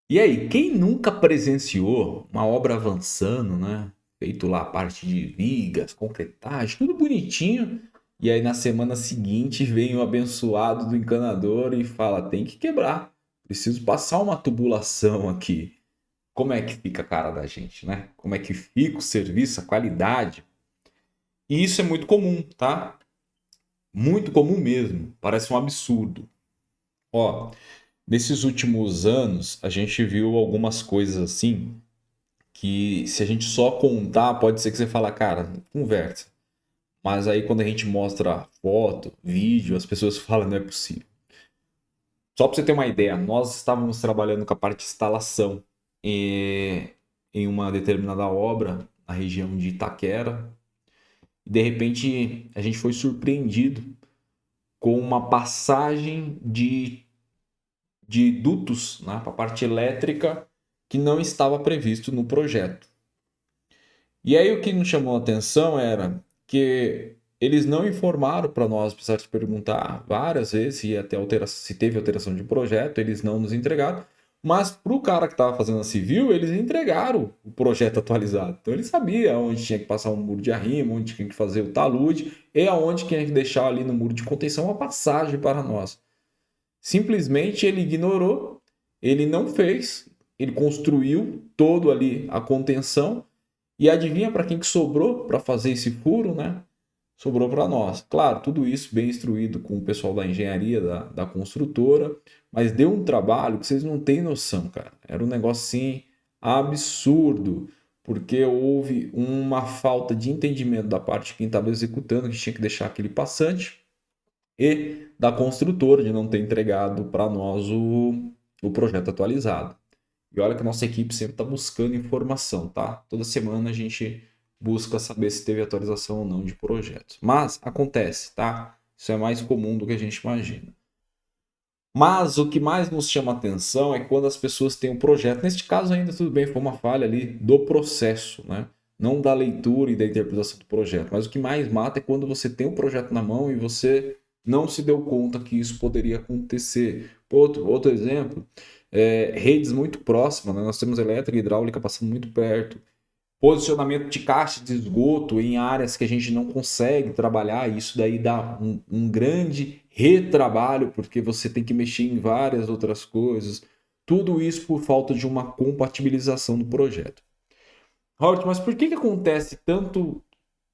E aí, quem nunca presenciou uma obra avançando, né? Feito lá a parte de vigas, concretagem, tudo bonitinho. E aí na semana seguinte vem o abençoado do encanador e fala: tem que quebrar, preciso passar uma tubulação aqui. Como é que fica a cara da gente, né? Como é que fica o serviço, a qualidade? E isso é muito comum, tá? Muito comum mesmo. Parece um absurdo. Ó, nesses últimos anos a gente viu algumas coisas assim que se a gente só contar, pode ser que você fala, cara, conversa. Mas aí quando a gente mostra foto, vídeo, as pessoas falam, não é possível. Só para você ter uma ideia, nós estávamos trabalhando com a parte de instalação em uma determinada obra na região de Itaquera. E de repente a gente foi surpreendido com uma passagem de dutos, né, para a parte elétrica que não estava previsto no projeto. E aí o que nos chamou a atenção era que eles não informaram para nós, apesar de perguntar várias vezes se teve alteração de projeto, eles não nos entregaram. Mas para o cara que estava fazendo a civil, eles entregaram o projeto atualizado. Então ele sabia onde tinha que passar um muro de arrimo, onde tinha que fazer o talude e aonde tinha que deixar ali no muro de contenção uma passagem para nós. Simplesmente ele ignorou, ele não fez, ele construiu todo ali a contenção e adivinha para quem que sobrou para fazer esse furo, né? Sobrou para nós. Claro, tudo isso bem instruído com o pessoal da engenharia, da construtora, mas deu um trabalho que vocês não têm noção, cara. Era um negócio assim absurdo, porque houve uma falta de entendimento da parte de quem estava executando, que tinha que deixar aquele passante, e da construtora de não ter entregado para nós o projeto atualizado. E olha que a nossa equipe sempre está buscando informação, tá? Toda semana a gente busca saber se teve atualização ou não de projetos. Mas acontece, tá? Isso é mais comum do que a gente imagina. Mas o que mais nos chama atenção é quando as pessoas têm um projeto. Neste caso, ainda tudo bem, foi uma falha ali do processo, né? Não da leitura e da interpretação do projeto. Mas o que mais mata é quando você tem um projeto na mão e você não se deu conta que isso poderia acontecer. Outro exemplo, redes muito próximas, né? Nós temos elétrica e hidráulica passando muito perto. Posicionamento de caixa de esgoto em áreas que a gente não consegue trabalhar, isso daí dá um grande retrabalho, porque você tem que mexer em várias outras coisas. Tudo isso por falta de uma compatibilização do projeto. Robert, mas por que acontece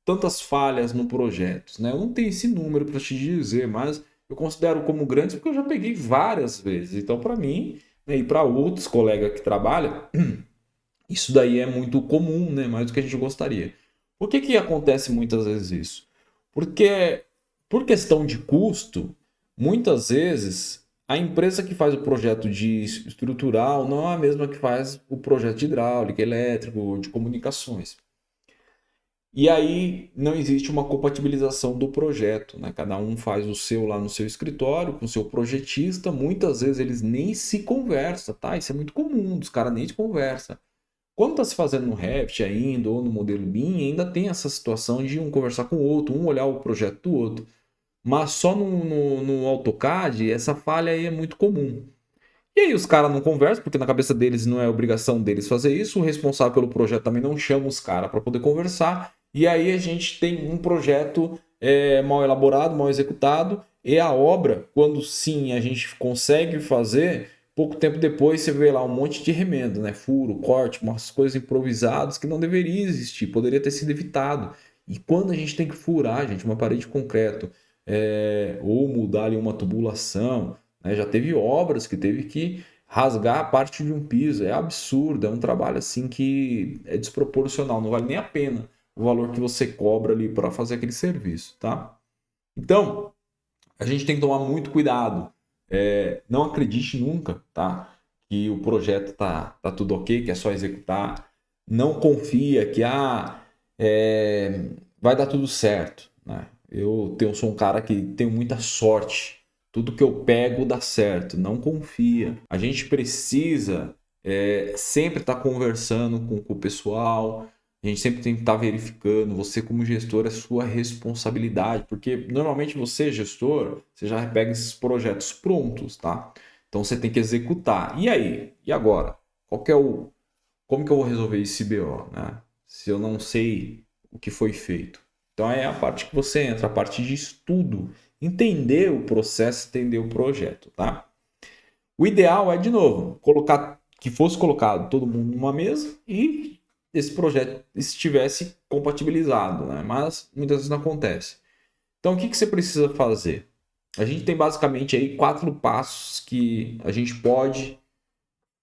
tantas falhas no projeto? Né? Eu não tenho esse número para te dizer, mas eu considero como grandes porque eu já peguei várias vezes. Então, para mim, né, e para outros colegas que trabalham, isso daí é muito comum, né? Mais do que a gente gostaria. Por que que acontece muitas vezes isso? Porque, por questão de custo, muitas vezes a empresa que faz o projeto de estrutural não é a mesma que faz o projeto de hidráulica, elétrico, de comunicações. E aí não existe uma compatibilização do projeto, né? Cada um faz o seu lá no seu escritório, com o seu projetista. Muitas vezes eles nem se conversam, tá? Isso é muito comum, os caras nem se conversam. Quando está se fazendo no Revit ainda, ou no modelo BIM, ainda tem essa situação de um conversar com o outro, um olhar o projeto do outro. Mas só no AutoCAD, essa falha aí é muito comum. E aí os caras não conversam, porque na cabeça deles não é obrigação deles fazer isso, o responsável pelo projeto também não chama os caras para poder conversar, e aí a gente tem um projeto mal elaborado, mal executado, e a obra, quando sim a gente consegue fazer, pouco tempo depois você vê lá um monte de remendo, né? Furo, corte, umas coisas improvisadas que não deveria existir, poderia ter sido evitado. E quando a gente tem que furar, gente, uma parede de concreto, ou mudar ali uma tubulação, né? Já teve obras que teve que rasgar a parte de um piso. É absurdo, é um trabalho assim que é desproporcional, não vale nem a pena o valor que você cobra ali para fazer aquele serviço, tá? Então, a gente tem que tomar muito cuidado. Não acredite nunca, tá? Que o projeto tá tudo ok, que é só executar. Não confia que vai dar tudo certo, né? Sou um cara que tenho muita sorte. Tudo que eu pego dá certo. Não confia. A gente precisa sempre estar conversando com o pessoal. A gente sempre tem que estar verificando. Você, como gestor, é sua responsabilidade, porque normalmente você, gestor, você já pega esses projetos prontos, tá? Então você tem que executar. E aí? E agora? qual que é o, como que eu vou resolver esse BO, né? Se eu não sei o que foi feito. Então é a parte que você entra, a parte de estudo, entender o processo, entender o projeto, tá? O ideal é, de novo, colocar que fosse colocado todo mundo numa mesa e esse projeto estivesse compatibilizado, né? Mas muitas vezes não acontece. Então o que você precisa fazer? A gente tem basicamente aí 4 passos que a gente pode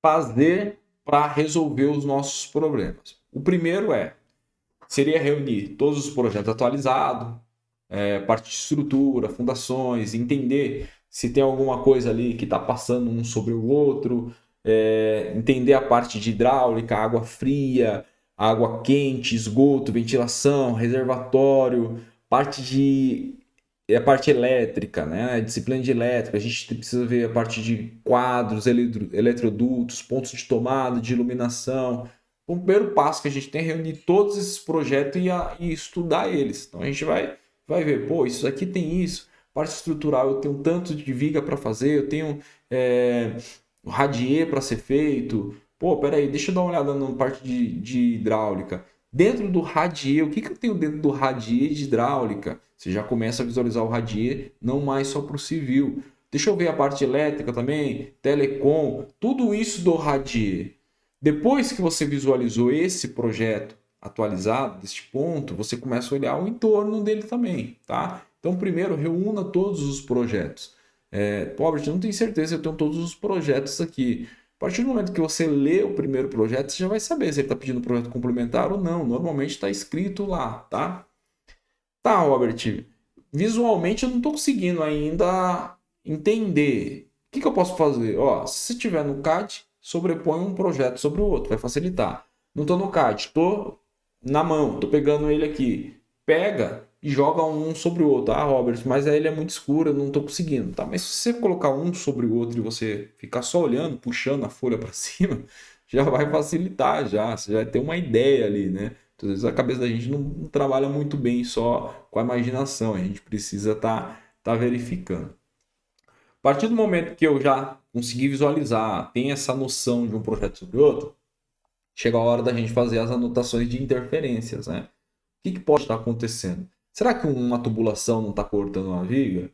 fazer para resolver os nossos problemas. O primeiro seria reunir todos os projetos atualizados, parte de estrutura, fundações, entender se tem alguma coisa ali que está passando um sobre o outro, entender a parte de hidráulica, água fria, água quente, esgoto, ventilação, reservatório, parte de a parte elétrica, né? A disciplina de elétrica, a gente precisa ver a parte de quadros, eletrodutos, pontos de tomada, de iluminação. O primeiro passo que a gente tem é reunir todos esses projetos e estudar eles. Então a gente vai ver, pô, isso aqui tem isso, parte estrutural, eu tenho tanto de viga para fazer, eu tenho radier para ser feito. Pô, peraí, deixa eu dar uma olhada na parte de hidráulica. Dentro do radier, o que eu tenho dentro do radier de hidráulica? Você já começa a visualizar o radier, não mais só para o civil. Deixa eu ver a parte elétrica também, telecom, tudo isso do radier. Depois que você visualizou esse projeto atualizado, deste ponto, você começa a olhar o entorno dele também, tá? Então, primeiro, reúna todos os projetos. Pobre, eu não tenho certeza se eu tenho todos os projetos aqui. A partir do momento que você lê o primeiro projeto, você já vai saber se ele está pedindo um projeto complementar ou não. Normalmente está escrito lá, tá? Tá, Robert. Visualmente eu não estou conseguindo ainda entender. O que eu posso fazer? Ó, se tiver no CAD, sobrepõe um projeto sobre o outro, vai facilitar. Não estou no CAD, estou na mão, estou pegando ele aqui. Pega e joga um sobre o outro. Ah, Robert, mas aí ele é muito escuro, eu não estou conseguindo. Tá, mas se você colocar um sobre o outro e você ficar só olhando, puxando a folha para cima, já vai facilitar já. Você já vai ter uma ideia ali, né? Às vezes a cabeça da gente não trabalha muito bem só com a imaginação, a gente precisa tá verificando. A partir do momento que eu já consegui visualizar, tem essa noção de um projeto sobre outro, chega a hora da gente fazer as anotações de interferências, né? O que pode estar acontecendo? Será que uma tubulação não está cortando uma viga?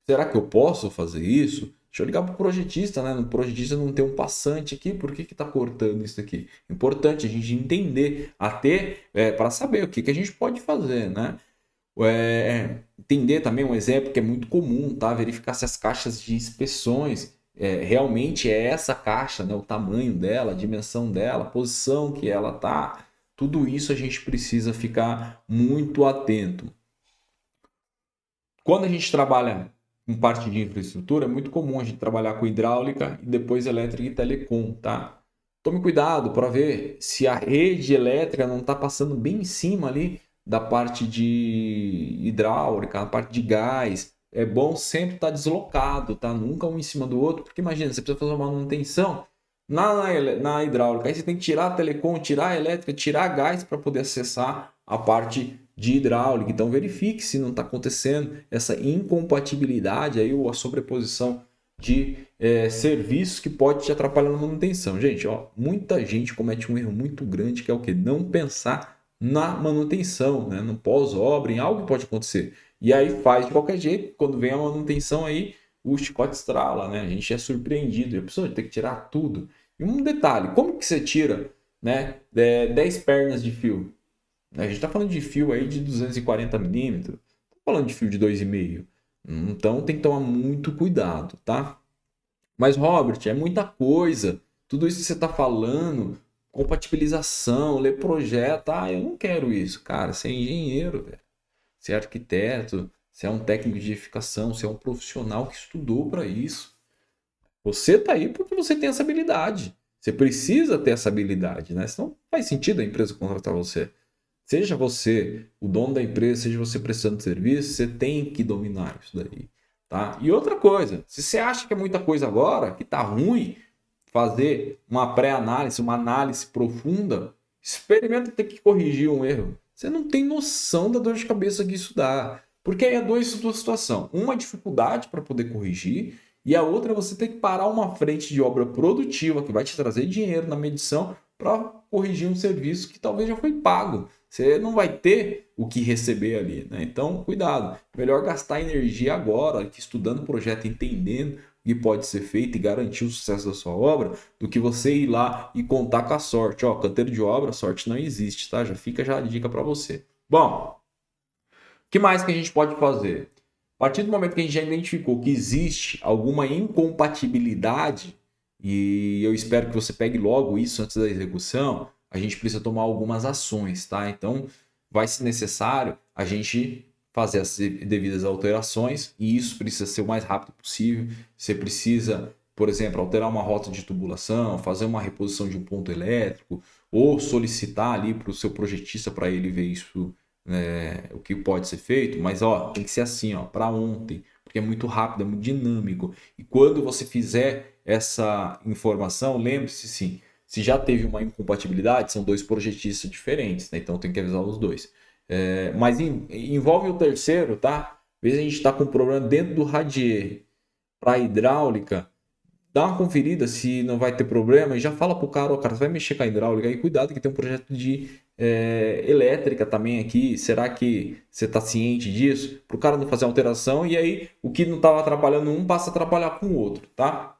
Será que eu posso fazer isso? Deixa eu ligar para o projetista, né? No projetista não tem um passante aqui, por que está cortando isso aqui? Importante a gente entender, até para saber o que a gente pode fazer, né? Entender também um exemplo que é muito comum, tá? Verificar se as caixas de inspeções realmente é essa caixa, né? O tamanho dela, a dimensão dela, a posição que ela tá. Tudo isso a gente precisa ficar muito atento. Quando a gente trabalha com parte de infraestrutura, é muito comum a gente trabalhar com hidráulica e depois elétrica e telecom, tá? Tome cuidado para ver se a rede elétrica não está passando bem em cima ali da parte de hidráulica, a parte de gás. É bom sempre estar deslocado, tá? Nunca um em cima do outro, porque imagina, você precisa fazer uma manutenção na hidráulica. Aí você tem que tirar a telecom, tirar a elétrica, tirar gás para poder acessar a parte de hidráulica. Então verifique se não está acontecendo essa incompatibilidade aí ou a sobreposição de serviços que pode te atrapalhar na manutenção. Gente, ó, muita gente comete um erro muito grande que é o que? Não pensar na manutenção, né? No pós-obra, em algo que pode acontecer. E aí faz de qualquer jeito, quando vem a manutenção aí, o chicote estrala, né? A gente é surpreendido, a pessoa tem que tirar tudo. E um detalhe, como que você tira, né, 10 pernas de fio? A gente está falando de fio aí de 240 milímetros, não falando de fio de 2,5. Então tem que tomar muito cuidado, tá? Mas, Robert, é muita coisa. Tudo isso que você está falando, compatibilização, ler projeto, eu não quero isso. Cara, você é engenheiro, velho. Você é arquiteto, você é um técnico de edificação, você é um profissional que estudou para isso. Você tá aí porque você tem essa habilidade. Você precisa ter essa habilidade, né? Senão faz sentido a empresa contratar você. Seja você o dono da empresa, seja você prestando serviço, você tem que dominar isso daí, tá? E outra coisa, se você acha que é muita coisa agora, que tá ruim, fazer uma pré-análise, uma análise profunda, experimenta ter que corrigir um erro. Você não tem noção da dor de cabeça que isso dá. Porque aí é duas situações. Uma dificuldade para poder corrigir E a outra é você ter que parar uma frente de obra produtiva que vai te trazer dinheiro na medição para corrigir um serviço que talvez já foi pago. Você não vai ter o que receber ali, né? Então, cuidado. Melhor gastar energia agora, estudando o projeto, entendendo o que pode ser feito e garantir o sucesso da sua obra, do que você ir lá e contar com a sorte. Ó, canteiro de obra, sorte não existe, tá? Já fica já a dica para você. Bom, o que mais que a gente pode fazer? A partir do momento que a gente já identificou que existe alguma incompatibilidade, e eu espero que você pegue logo isso antes da execução, a gente precisa tomar algumas ações, tá? Então, vai ser necessário a gente fazer as devidas alterações, e isso precisa ser o mais rápido possível. Você precisa, por exemplo, alterar uma rota de tubulação, fazer uma reposição de um ponto elétrico, ou solicitar ali para o seu projetista para ele ver isso, o que pode ser feito, mas ó, tem que ser assim, ó, para ontem, porque é muito rápido, é muito dinâmico. E quando você fizer essa informação, lembre-se sim, se já teve uma incompatibilidade, são dois projetistas diferentes, né? Então tem que avisar os dois. Mas envolve o terceiro, tá? Às vezes a gente está com um problema dentro do radier para hidráulica. Dá uma conferida se não vai ter problema e já fala pro cara, ó, cara, você vai mexer com a hidráulica aí, cuidado que tem um projeto de elétrica também aqui, será que você está ciente disso? Para o cara não fazer alteração e aí o que não estava atrapalhando um passa a atrapalhar com o outro, tá?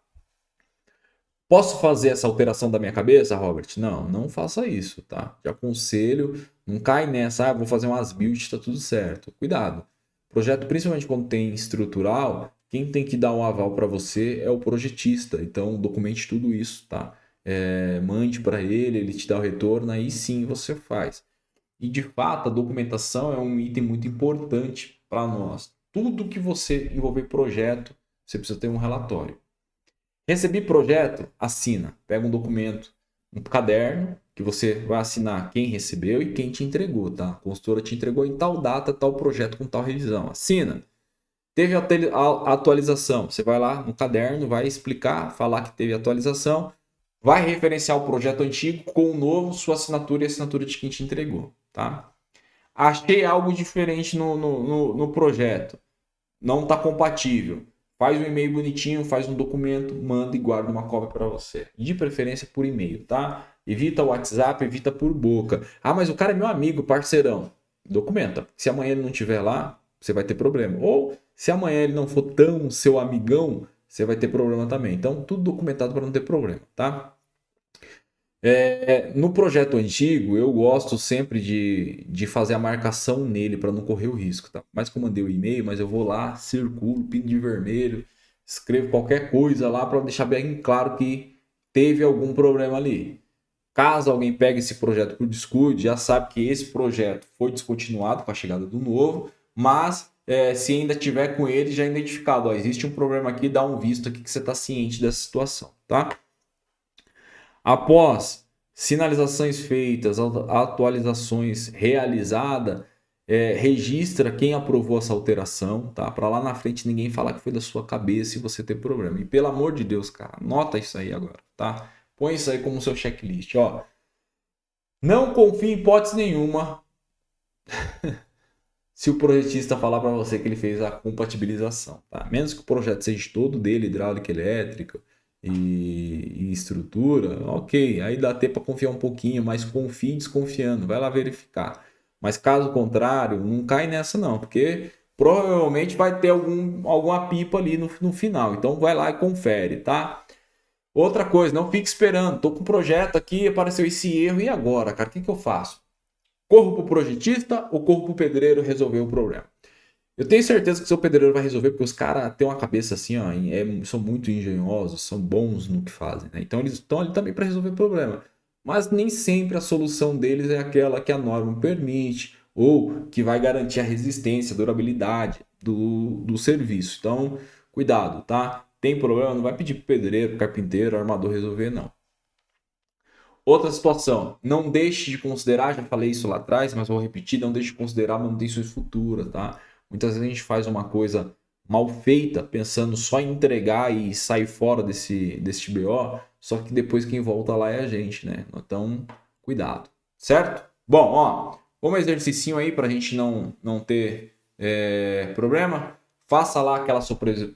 Posso fazer essa alteração da minha cabeça, Robert? Não, não faça isso, tá? Te aconselho, não cai nessa, vou fazer umas builds, tá tudo certo. Cuidado. Projeto, principalmente quando tem estrutural, quem tem que dar um aval para você é o projetista. Então, documente tudo isso, tá? Mande para ele, ele te dá o retorno, aí sim você faz. E de fato, a documentação é um item muito importante para nós. Tudo que você envolver projeto, você precisa ter um relatório. Recebi projeto, assina. Pega um documento, um caderno, que você vai assinar quem recebeu e quem te entregou, tá? A consultora te entregou em tal data, tal projeto com tal revisão. Assina. Teve a atualização. Você vai lá no caderno, vai explicar, falar que teve atualização, vai referenciar o projeto antigo com o novo, sua assinatura e a assinatura de quem te entregou, tá? Achei algo diferente no projeto. Não está compatível. Faz um e-mail bonitinho, faz um documento, manda e guarda uma cópia para você. De preferência por e-mail, tá? Evita o WhatsApp, evita por boca. Ah, mas o cara é meu amigo, parceirão. Documenta. Se amanhã ele não estiver lá, você vai ter problema. Ou se amanhã ele não for tão seu amigão, você vai ter problema também. Então, tudo documentado para não ter problema, tá? No projeto antigo, eu gosto sempre de fazer a marcação nele para não correr o risco, tá? Mas que eu mandei o e-mail, mas eu vou lá, circulo, pinto de vermelho, escrevo qualquer coisa lá para deixar bem claro que teve algum problema ali. Caso alguém pegue esse projeto por descuido, já sabe que esse projeto foi descontinuado com a chegada do novo, mas se ainda tiver com ele já identificado, ó, existe um problema aqui, dá um visto aqui que você está ciente dessa situação, tá? Após sinalizações feitas, atualizações realizadas, registra quem aprovou essa alteração, tá? Para lá na frente ninguém falar que foi da sua cabeça e você ter problema. E pelo amor de Deus, cara, anota isso aí agora, tá? Põe isso aí como seu checklist, ó. Não confie em hipótese nenhuma se o projetista falar para você que ele fez a compatibilização, tá? Menos que o projeto seja todo dele, hidráulica, elétrica e estrutura, ok, aí dá até para confiar um pouquinho, mas confie desconfiando, vai lá verificar. Mas caso contrário, não cai nessa não, porque provavelmente vai ter alguma pipa ali no final, então vai lá e confere, tá? Outra coisa, não fique esperando, tô com um projeto aqui, apareceu esse erro, e agora, cara, o que eu faço? Corro para o projetista ou corro para o pedreiro resolver o problema? Eu tenho certeza que o seu pedreiro vai resolver, porque os caras têm uma cabeça assim, ó, são muito engenhosos, são bons no que fazem, né? Então eles estão ali também para resolver o problema. Mas nem sempre a solução deles é aquela que a norma permite ou que vai garantir a resistência, a durabilidade do serviço. Então, cuidado, tá? Tem problema, não vai pedir para pedreiro, carpinteiro, armador resolver, não. Outra situação, não deixe de considerar, já falei isso lá atrás, mas vou repetir, não deixe de considerar manutenções futuras, tá? Muitas vezes a gente faz uma coisa mal feita, pensando só em entregar e sair fora desse BO, só que depois quem volta lá é a gente, né? Então, cuidado, certo? Bom, ó, vamos exercício aí para a gente não ter problema. Faça lá aquelas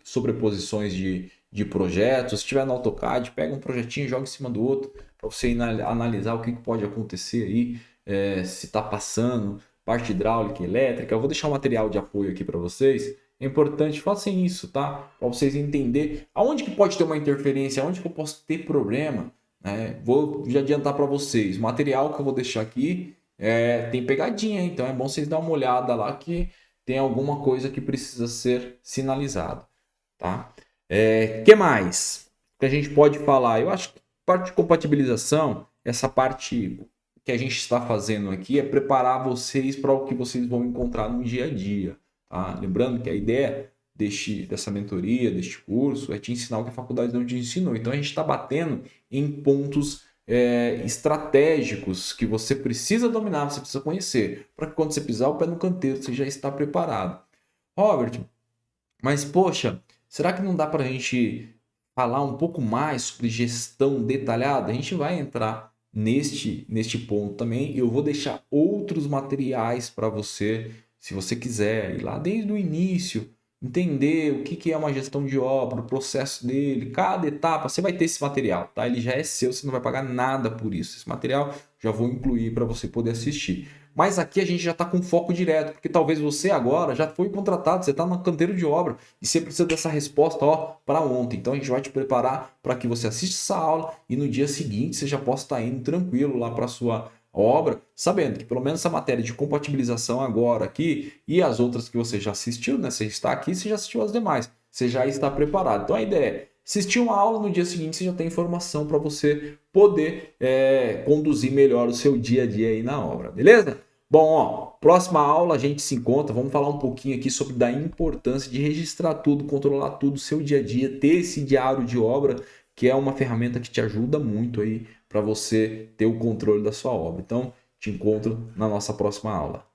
sobreposições de projetos. Se tiver no AutoCAD, pega um projetinho e joga em cima do outro para você analisar o que pode acontecer aí, se está passando, parte hidráulica e elétrica. Eu vou deixar um material de apoio aqui para vocês. É importante, façam isso, tá? Para vocês entenderem aonde que pode ter uma interferência, aonde que eu posso ter problema. Né? Vou já adiantar para vocês. O material que eu vou deixar aqui tem pegadinha, então é bom vocês dar uma olhada lá que tem alguma coisa que precisa ser sinalizado, tá? Que mais que a gente pode falar? Eu acho que parte de compatibilização, essa parte que a gente está fazendo aqui é preparar vocês para o que vocês vão encontrar no dia a dia, tá? Lembrando que a ideia dessa mentoria, deste curso, é te ensinar o que a faculdade não te ensinou. Então a gente está batendo em pontos estratégicos que você precisa dominar, você precisa conhecer, para que quando você pisar o pé no canteiro, você já está preparado. Robert, mas poxa, será que não dá para a gente falar um pouco mais sobre gestão detalhada? A gente vai entrar neste ponto também. Eu vou deixar outros materiais para você, se você quiser ir lá desde o início, entender o que é uma gestão de obra, o processo dele, cada etapa, você vai ter esse material, tá? Ele já é seu, você não vai pagar nada por isso. Esse material já vou incluir para você poder assistir. Mas aqui a gente já está com foco direto, porque talvez você agora já foi contratado, você está no canteiro de obra e você precisa dessa resposta para ontem. Então a gente vai te preparar para que você assista essa aula e no dia seguinte você já possa estar indo tranquilo lá para a sua obra, sabendo que pelo menos essa matéria de compatibilização agora aqui e as outras que você já assistiu, né? Você está aqui, você já assistiu as demais, você já está preparado. Então a ideia é assistir uma aula, no dia seguinte você já tem informação para você poder conduzir melhor o seu dia a dia aí na obra, beleza? Bom, ó, próxima aula a gente se encontra, vamos falar um pouquinho aqui sobre da importância de registrar tudo, controlar tudo, seu dia a dia, ter esse diário de obra, que é uma ferramenta que te ajuda muito aí para você ter o controle da sua obra. Então, te encontro na nossa próxima aula.